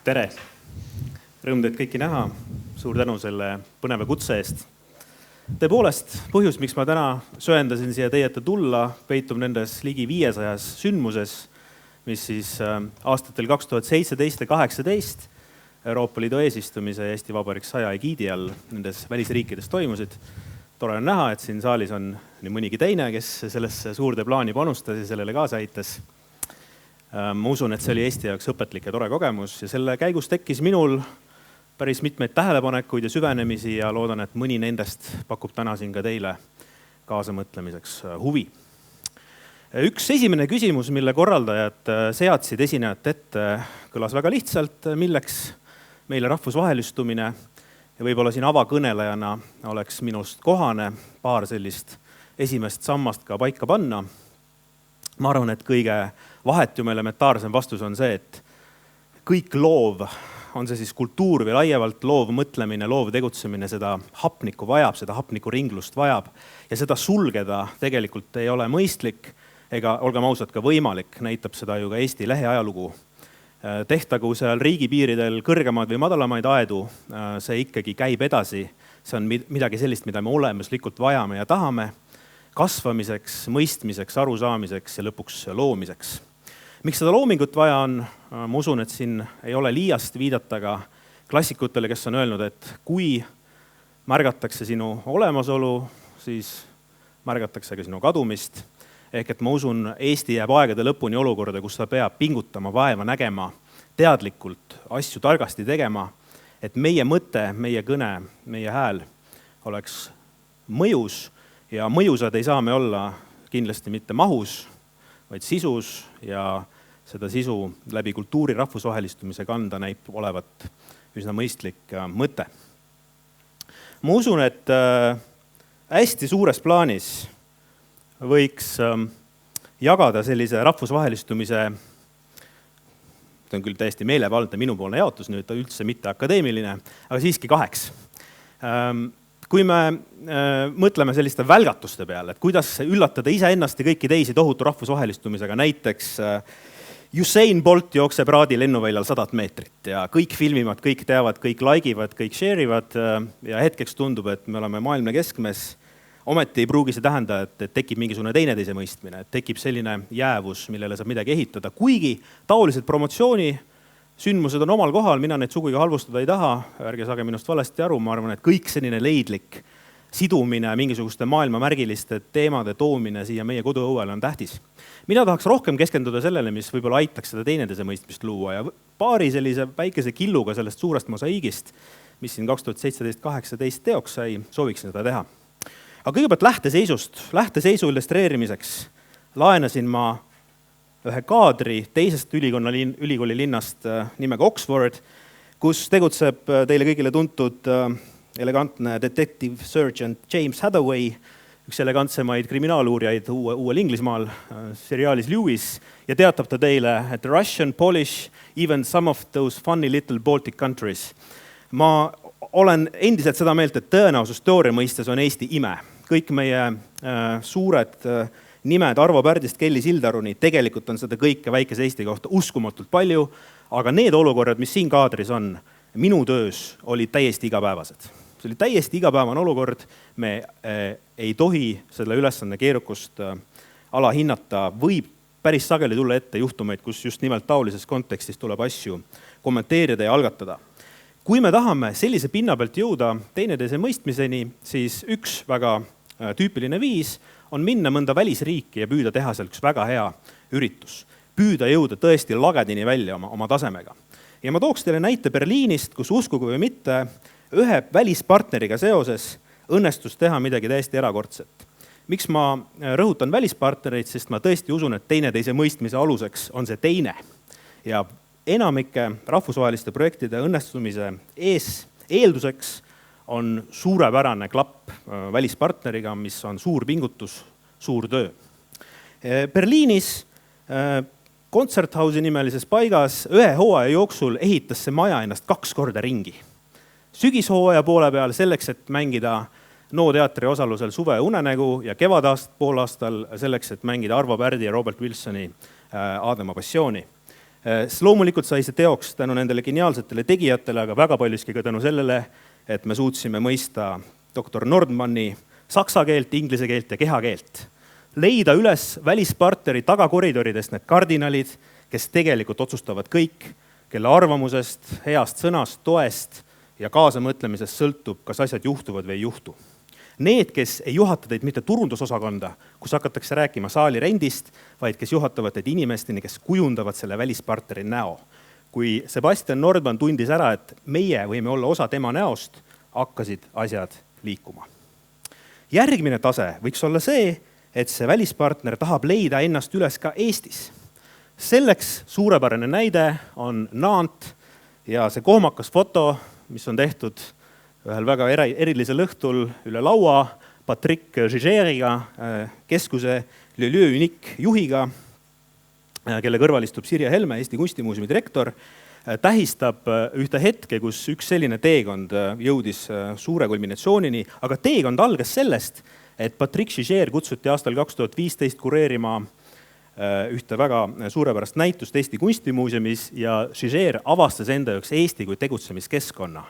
Tere! Rõõm teid kõiki näha. Suur tänu selle põneva kutse eest. Tõepoolest, põhjus, miks ma täna söendasin siia teie ette tulla, peitub nendes ligi 500 sündmuses, mis siis aastatel 2017 ja 2018 Euroopa Liidu eesistumise ja Eesti Vabariik 100 egiidi all nendes välisriikides toimusid. Tore on näha, et siin saalis on nii mõnigi teine, kes sellesse suurde plaani panustas ja sellele kaasa aitas. Ma usun, et see oli Eesti jaoks õpetlik ja tore kogemus ja selle käigus tekkis minul päris mitmeid tähelepanekuid ja süvenemisi ja loodan, et mõni nendest pakub täna siin ka teile kaasamõtlemiseks huvi. Üks esimene küsimus, mille korraldajad seadsid esinejat ette, kõlas väga lihtsalt, milleks meile rahvusvahelistumine ja võib-olla siin avakõnelejana oleks minust kohane paar sellist esimest sammast ka paika panna. Ma arvan, et kõige vahetum elementaarsem vastus on see, et kõik loov, on see siis kultuur või laiemalt loov mõtlemine, loov tegutsemine, seda hapnikku vajab, seda hapniku ringlust vajab ja seda sulgeda tegelikult ei ole mõistlik ega olgem ausad ka võimalik, näitab seda ju ka Eesti lähiajalugu. Tehtagu seal riigipiiridel kõrgemad või madalamaid aedu, see ikkagi käib edasi. See on midagi sellist, mida me olemuslikult vajame ja tahame kasvamiseks, mõistmiseks, arusaamiseks ja lõpuks loomiseks. Miks seda loomingut vaja on? Ma usun, et siin ei ole liiast viidata ka klassikutele, kes on öelnud, et kui märgatakse sinu olemasolu, siis märgatakse ka sinu kadumist. Ehk et ma usun, Eesti jääb aegade lõpuni olukorda, kus ta peab pingutama, vaeva nägema, teadlikult asju targasti tegema, et meie mõte, meie kõne, meie hääl oleks mõjus ja mõjusad ei saa me olla kindlasti mitte mahus, vaid sisus ja seda sisu läbi kultuuri rahvusvahelistumise kanda näib olevat üsna mõistlik mõte. Ma usun, et hästi suures plaanis võiks jagada sellise rahvusvahelistumise, see on küll täiesti meelevaldne minupoolne jaotus, nüüd ta üldse mitte akadeemiline, aga siiski kaheks. Kui me mõtleme selliste välgatuste peale, et kuidas üllatada iseennast ja kõiki teisi tohutu rahvusvahelistumisega, näiteks Usain Bolt jookseb Raadi lennuväljal 100 meetrit ja kõik filmivad, kõik teavad, kõik like'ivad, kõik share'ivad ja hetkeks tundub, et me oleme maailma keskmes. Ometi ei pruugi see tähenda, et tekib mingisugune teineteise mõistmine, et tekib selline jäävus, millele saab midagi ehitada. Kuigi taolised promotsiooni sündmused on omal kohal, mina neid sugugi halvustada ei taha, ärge saage minust valesti aru, ma arvan, et kõik selline leidlik sidumine, mingisuguste maailmamärgiliste teemade toomine siia meie koduõuele on tähtis. Mina tahaks rohkem keskenduda sellele, mis võib-olla aitaks seda teineteise mõistmist luua ja paari sellise väikese killuga sellest suurest mosaiigist, mis siin 2017-18 teoks sai, sooviksin seda teha. Aga kõigepealt lähteseisu illustreerimiseks laenasin ma ühe kaadri teisest ülikooli linnast nimega Oxford, kus tegutseb teile kõigile tuntud elegantne detective sergeant James Hathaway, üks elegantsemaid kriminaaluurijaid uuel Inglismaal, seriaalis Lewis, ja teatab ta teile, et Russian, Polish, even some of those funny little Baltic countries. Ma olen endiselt seda meelt, et tõenäosusteooria mõistes on Eesti ime. Kõik meie suured nimed Arvo Pärdist Kelly Sildaruni, tegelikult on seda kõike väikese Eesti kohta uskumatult palju, aga need olukorrad, mis siin kaadris on, minu töös olid täiesti igapäevased. See oli täiesti igapäevane olukord, me ei tohi selle ülesanne keerukust alahinnata, võib päris sageli tulla ette juhtumeid, kus just nimelt taolises kontekstis tuleb asju kommenteerida ja algatada. Kui me tahame sellise pinna pealt jõuda teineteise mõistmiseni, siis üks väga tüüpiline viis on minna mõnda välisriiki ja püüda teha seal üks väga hea üritus. Püüda jõuda tõesti lagedini välja oma tasemega. Ja ma tooks teile näite Berliinist, kus uskuge või mitte, ühe välispartneriga seoses õnnestus teha midagi täiesti erakordset. Miks ma rõhutan välispartnereid, sest ma tõesti usun, et teineteise mõistmise aluseks on see teine. Ja enamike rahvusvaheliste projektide õnnestumise eelduseks on suurepärane klapp välispartneriga, mis on suur pingutus, suur töö. Berliinis Konzerthausi nimelises paigas ühe hooaja jooksul ehitas see maja ennast 2 korda ringi. Sügishooaja poole peal selleks, et mängida NO teatri osalusel Suve unenägu ja poolaastal selleks, et mängida Arvo Pärdi ja Robert Wilsoni Aadama passiooni. Loomulikult sai see teoks tänu nendele geniaalsetele tegijatele, aga väga paljuski ka tänu sellele, et me suutsime mõista doktor Nordmanni saksa keelt, inglise keelt ja kehakeelt. Leida üles välispartneri tagakoridoridest need kardinalid, kes tegelikult otsustavad kõik, kelle arvamusest, heast sõnast, toest ja kaasamõtlemisest sõltub, kas asjad juhtuvad või ei juhtu. Need, kes ei juhata teid mitte turundusosakonda, kus hakatakse rääkima saali rendist, vaid kes juhatavad teid inimesteni, kes kujundavad selle välispartneri näo. Kui Sebastian Nordman tundis ära, et meie võime olla osa tema näost, hakkasid asjad liikuma. Järgmine tase võiks olla see, et see välispartner tahab leida ennast üles ka Eestis. Selleks suurepärane näide on Naant ja see kohmakas foto, mis on tehtud ühel väga erilisel õhtul üle laua Patrick Gigeriga, keskuse Le Lieu Unique juhiga, kelle kõrval istub Sirje Helme, Eesti Kunstimuuseumi direktor, tähistab ühte hetke, kus üks selline teekond jõudis suure kulminatsioonini, aga teekond algas sellest, et Patrick Giger kutsuti aastal 2015 kureerima ühte väga suurepärast näitust Eesti Kunstimuuseumis ja Giger avastas enda jaoks Eesti kui tegutsemiskeskkonna.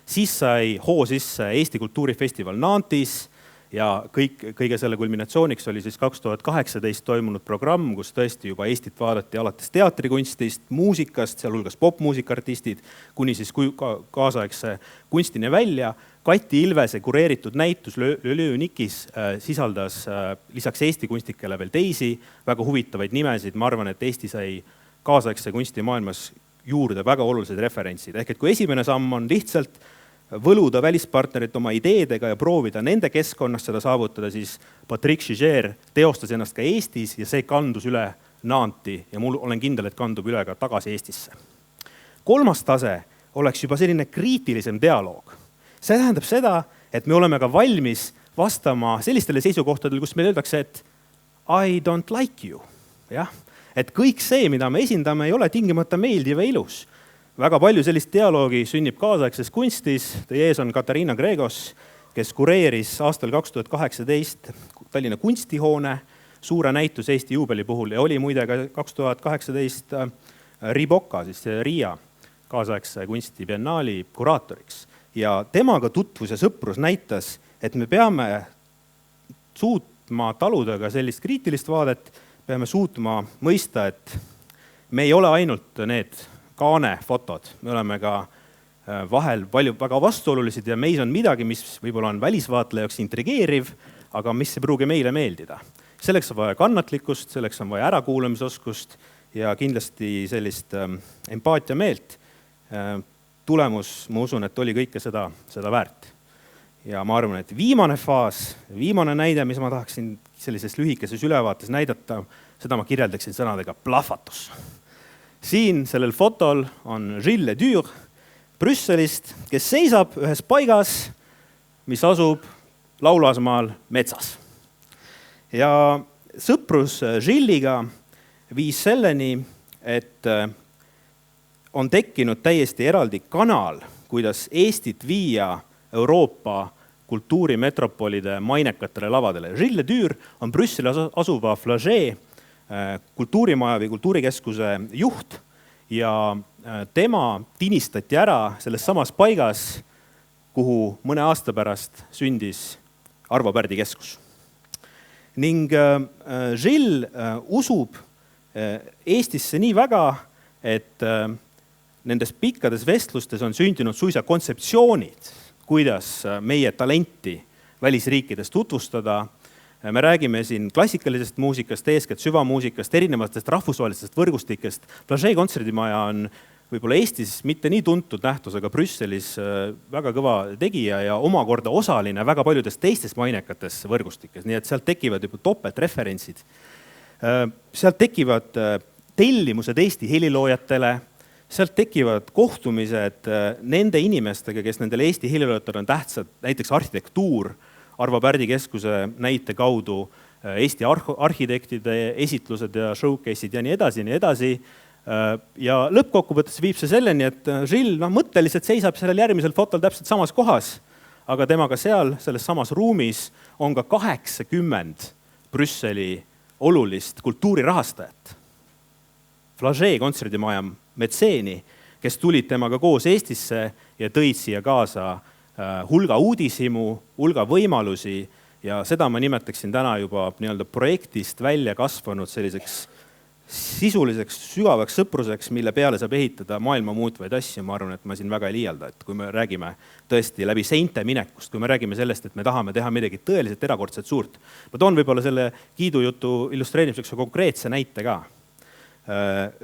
Siis sai hoo sisse Eesti Kultuurifestival Nantis ja kõige selle kulminatsiooniks oli siis 2018 toimunud programm, kus tõesti juba Eestit vaadati alates teatrikunstist, muusikast, sealhulgas popmuusikaartistid, kuni siis kaasaegse kunstini välja. Kati Ilvese kureeritud näitus Le Lieu Unique'is sisaldas lisaks Eesti kunstikele veel teisi väga huvitavaid nimesid. Ma arvan, et Eesti sai kaasaegse kunsti maailmas juurde väga olulised referentsid. Ehk et kui esimene samm on lihtsalt võluda välispartnerit oma ideedega ja proovida nende keskkonnas seda saavutada, siis Patrick Giger teostas ennast ka Eestis ja see kandus üle Naanti ja mul olen kindel, et kandub üle ka tagasi Eestisse. Kolmas tase oleks juba selline kriitilisem dialoog. See tähendab seda, et me oleme ka valmis vastama sellistele seisukohtadele, kus meil öeldakse, et I don't like you. Jah? Et kõik see, mida me esindame, ei ole tingimata meeldiv ja ilus. Väga palju sellist dialoogi sünnib kaasaegses kunstis. Teie ees on Katariina Gregos, kes kureeris aastal 2018 Tallinna kunstihoone suure näitus Eesti juubeli puhul ja oli muide ka 2018 Riboka, siis Riia kaasaegse kunsti biennaali kuraatoriks. Ja temaga tutvus ja sõprus näitas, et me peame suutma taluda ka sellist kriitilist vaadet, peame suutma mõista, et me ei ole ainult need kaane fotod. Me oleme ka vahel palju väga vastuolulised ja meis on midagi, mis võib-olla on välisvaatlejaks intrigeeriv, aga mis ei pruugi meile meeldida. Selleks on vaja kannatlikkust, selleks on vaja ärakuulamisoskust ja kindlasti sellist empaatia meelt. Tulemus, ma usun, et oli kõike seda väärt. Ja ma arvan, et viimane faas, viimane näide, mis ma tahaksin sellises lühikeses ülevaates näidata, seda ma kirjeldaksin sõnadega plahvatus. Siin sellel fotol on Gilles Ledur Brüsselist, kes seisab ühes paigas, mis asub Laulasmaal metsas. Ja sõprus Gilles'iga viis selleni, et on tekkinud täiesti eraldi kanal, kuidas Eestit viia Euroopa kultuurimetropolide mainekatele lavadele. Gilles Ledur on Brüsseli asuva Flagey kultuurimaja või kultuurikeskuse juht ja tema tinistati ära selles samas paigas, kuhu mõne aasta pärast sündis Arvo Pärdi keskus. Ning Gilles usub Eestisse nii väga, et nendes pikkades vestlustes on sündinud suisa kontseptsioonid, kuidas meie talenti välisriikides tutvustada. Me räägime siin klassikalisest muusikast, eeskätt süvamuusikast, erinevatest rahvusvahelistest võrgustikest. Flagey kontserdimaja on võib-olla Eestis mitte nii tuntud nähtus, aga Brüsselis väga kõva tegija ja omakorda osaline väga paljudes teistes mainekates võrgustikes. Nii et sealt tekivad juba topeltreferentsid. Sealt tekivad tellimused Eesti heliloojatele, sealt tekivad kohtumised nende inimestega, kes nendele Eesti heliloojatele on tähtsad, näiteks arhitektuur, Arvo Pärdi keskuse näite kaudu Eesti arhitektide esitlused ja showcase'id ja nii edasi. Ja lõppkokkuvõttes viib see selleni, et Gilles mõtteliselt seisab sellel järgmisel fotol täpselt samas kohas, aga temaga seal, selles samas ruumis on ka 80 Brüsseli olulist kultuurirahastajat. Flagey kontserdimaja metseeni, kes tulid temaga koos Eestisse ja tõid siia kaasa hulga uudishimu, hulga võimalusi ja seda ma nimetaksin täna juba nii-öelda projektist välja kasvanud selliseks sisuliseks sügavaks sõpruseks, mille peale saab ehitada maailma muutvaid asju. Ma arvan, et ma siin väga ei liialda, et kui me räägime tõesti läbi seinte minekust, kui me räägime sellest, et me tahame teha midagi tõeliselt erakordselt suurt. Ma toon võib-olla selle kiidujutu illustreerimiseks konkreetse näite ka.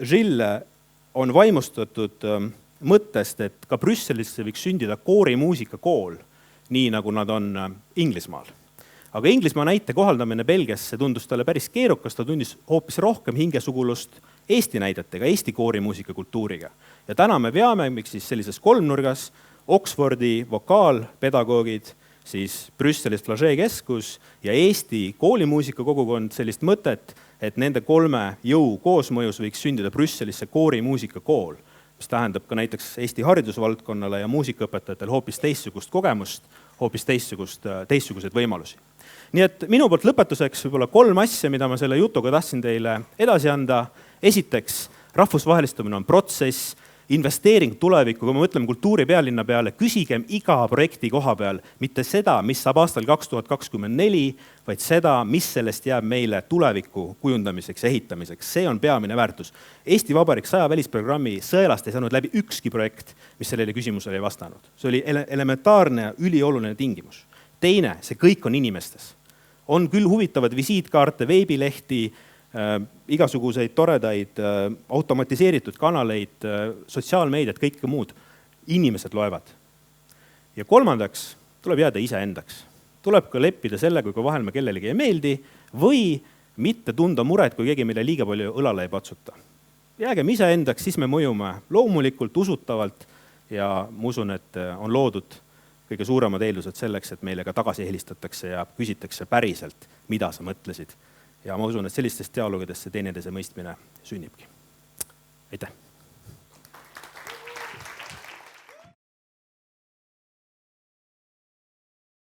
Gilles on vaimustatud mõttest, et ka Brüsselisse võiks sündida koorimuusikakool, nii nagu nad on Inglismaal. Aga Inglismaa näite kohaldamine Belgiasse tundus talle päris keerukas, ta tundis hoopis rohkem hingesugulust Eesti näidetega, Eesti koorimuusikakultuuriga. Ja täna me veame, miks siis sellises kolmnurgas, Oxfordi vokaalpedagoogid, siis Brüsselis Flagey keskus ja Eesti koolimuusikakogukond sellist mõtet, et nende kolme jõu koosmõjus võiks sündida Brüsselisse koorimuusikakool, mis tähendab ka näiteks Eesti haridusvaldkonnale ja muusikaõpetajatel hoopis teistsugust kogemust, hoopis teistsuguseid võimalusi. Nii et minu poolt lõpetuseks võib-olla 3 asja, mida ma selle jutuga tahtsin teile edasi anda. Esiteks, rahvusvahelistumine on protsess, investeering tulevikku, kui me mõtleme kultuuri pealinna peale, küsigem iga projekti koha peal, mitte seda, mis saab aastal 2024, vaid seda, mis sellest jääb meile tuleviku kujundamiseks ja ehitamiseks. See on peamine väärtus. Eesti Vabariik 100 välisprogrammi sõelast ei saanud läbi ükski projekt, mis sellele küsimusele ei vastanud. See oli elementaarne ja ülioluline tingimus. Teine, see kõik on inimestes. On küll huvitavad visiitkaarte, veebilehti, igasuguseid toredaid automatiseeritud kanaleid, sotsiaalmeediat, kõike muud. Inimesed loevad. Ja kolmandaks tuleb jääda iseendaks. Tuleb ka leppida sellega, kui vahel me kellelegi ei meeldi või mitte tunda muret, kui keegi meile liiga palju õlale ei patsuta. Jäägem iseendaks, siis me mõjume loomulikult, usutavalt ja ma usun, et on loodud kõige suuremad eeldused selleks, et meile ka tagasi helistatakse ja küsitakse päriselt, mida sa mõtlesid. Ja ma usun, et sellistest dialoogidest see teineteise mõistmine sünnibki. Aitäh!